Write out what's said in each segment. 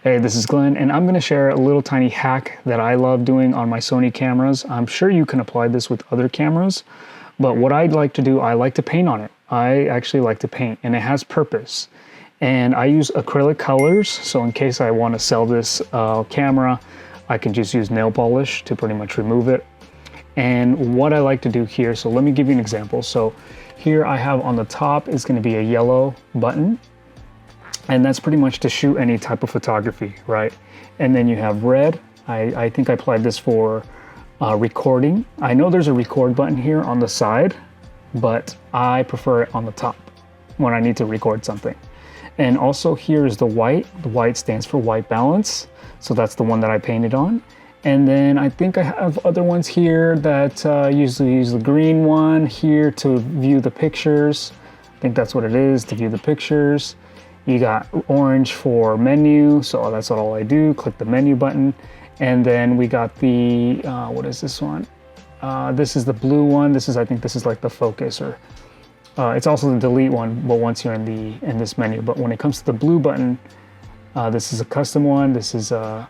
Hey, this is Glenn, and I'm going to share a little tiny hack that I love doing on my Sony cameras. I'm sure you can apply this with other cameras, but what I'd like to do, I like to paint on it. I actually like to paint, and it has purpose. And I use acrylic colors, so in case I want to sell this camera, I can just use nail polish to pretty much remove it. And what I like to do here, so let me give you an example. So here I have on the top is going to be a yellow button. And that's pretty much to shoot any type of photography, right? And then you have red. I think I applied this for recording. I know there's a record button here on the side, but I prefer it on the top when I need to record something. And also here is the white. The white stands for white balance. So that's the one that I painted on. And then I think I have other ones here that usually use the green one here to view the pictures. I think that's what it is, to view the pictures. You got orange for menu, so that's all I do, click the menu button. And then we got the, what is this one? This is the blue one. I think this is like the focus, or it's also the delete one, but once you're in this menu. But when it comes to the blue button, this is a custom one. This is, well,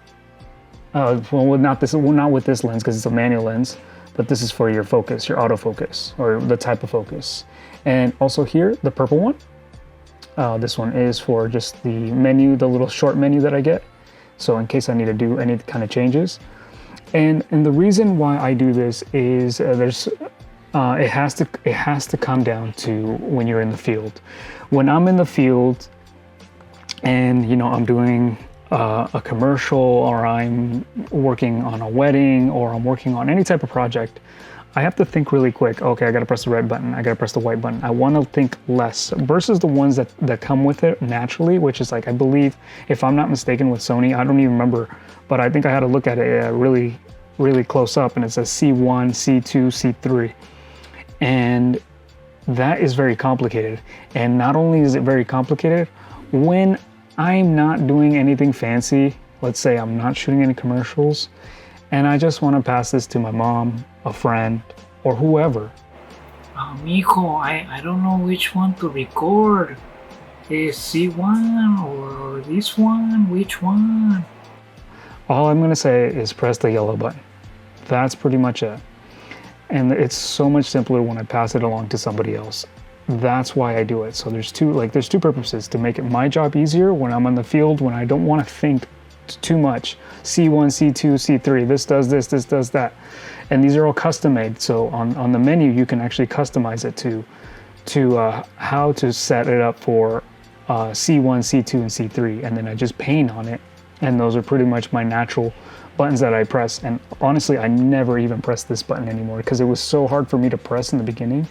not with this lens because it's a manual lens, but this is for your focus, your autofocus, or the type of focus. And also here, the purple one. This one is for just the menu, the little short menu that I get. So in case I need to do any kind of changes. And the reason why I do this is it has to come down to when you're in the field. When I'm in the field and, you know, I'm doing a commercial, or I'm working on a wedding, or I'm working on any type of project, I have to think really quick. Okay, I gotta press the red button, I gotta press the white button. I wanna think less versus the ones that come with it naturally, which is like, I believe, if I'm not mistaken with Sony, I don't even remember, but I think I had to look at it really, really close up, and it says C1, C2, C3. And that is very complicated. And not only is it very complicated, when I'm not doing anything fancy, let's say I'm not shooting any commercials, and I just wanna pass this to my mom, a friend, or whoever. Mijo, I don't know which one to record. Is C1 or this one? Which one? All I'm gonna say is press the yellow button. That's pretty much it. And it's so much simpler when I pass it along to somebody else. That's why I do it. So there's two purposes: to make it my job easier when I'm on the field, when I don't wanna think too much. C1, C2, C3, this does this, this does that. And these are all custom made. So on the menu, you can actually customize it to how to set it up for C1, C2, and C3. And then I just paint on it. And those are pretty much my natural buttons that I press. And honestly, I never even press this button anymore because it was so hard for me to press in the beginning.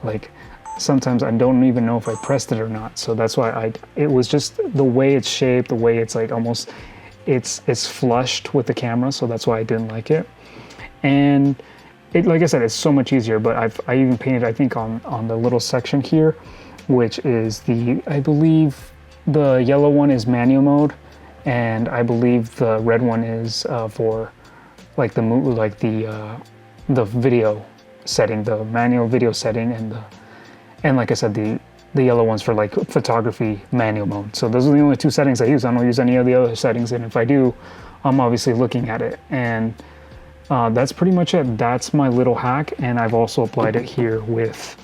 Like sometimes I don't even know if I pressed it or not. So that's why it was just the way it's shaped, the way it's like almost, it's flushed with the camera. So that's why I didn't like it. And it, like I said, it's so much easier, but I even painted, I think on the little section here, which is I believe the yellow one is manual mode, and I believe the red one is for like the video setting, the manual video setting, and like I said, the yellow one's for like photography manual mode. So those are the only two settings I use. I don't use any of the other settings, and if I do, I'm obviously looking at it. And that's pretty much it. That's my little hack, and I've also applied it here with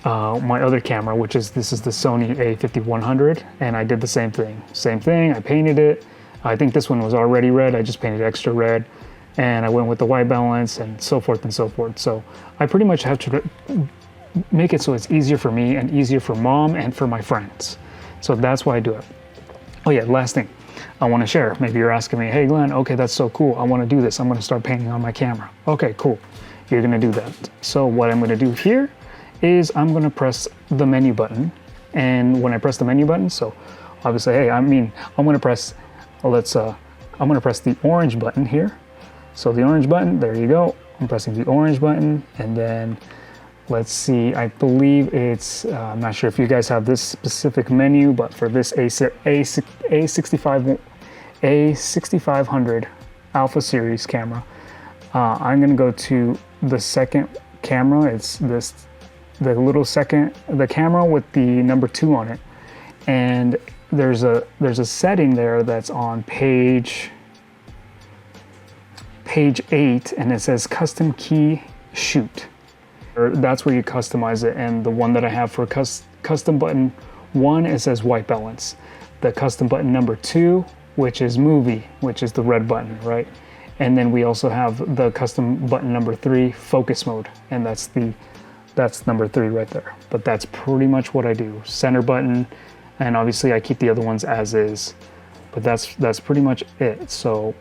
my other camera, this is the Sony a5100, and I did the same thing. I painted it. I think this one was already red. I just painted extra red, and I went with the white balance and so forth and so forth. So I pretty much have to make it so it's easier for me and easier for mom and for my friends. So that's why I do it. Oh yeah, last thing I want to share. Maybe you're asking me, hey Glenn, okay, that's so cool. I want to do this. I'm going to start painting on my camera. Okay, cool. You're going to do that. So what I'm going to do here is I'm going to press the menu button. And when I press the menu button, so obviously, hey, I'm going to press, I'm going to press the orange button here. So the orange button, there you go. I'm pressing the orange button, and then let's see, I believe it's, I'm not sure if you guys have this specific menu, but for this A6500 Alpha Series camera, I'm gonna go to the second camera. It's the camera with the number 2 on it. And there's a setting there that's on page 8, and it says custom key shoot. That's where you customize it. And the one that I have for custom button 1, it says white balance. The custom button number 2, which is movie, which is the red button, right? And then we also have the custom button number 3, focus mode, and that's number 3 right there. But that's pretty much what I do. Center button, and obviously I keep the other ones as is, but that's pretty much it. So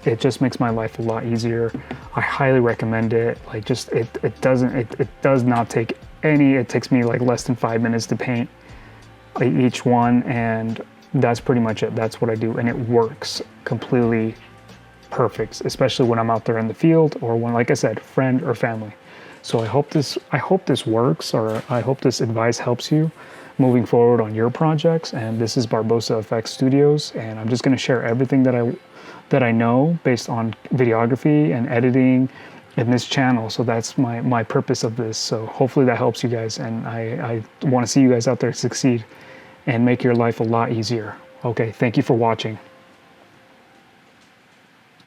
it just makes my life a lot easier. I highly recommend it. Like, just it does not take any. It takes me like less than 5 minutes to paint each one, and that's pretty much it. That's what I do, and it works completely perfect, especially when I'm out there in the field or when, like I said, friend or family. So I hope this works, or I hope this advice helps you moving forward on your projects. And this is Barbosa FXStudios, and I'm just going to share everything that I know based on videography and editing in this channel. So that's my purpose of this. So hopefully that helps you guys, and I want to see you guys out there succeed and make your life a lot easier. Okay, thank you for watching.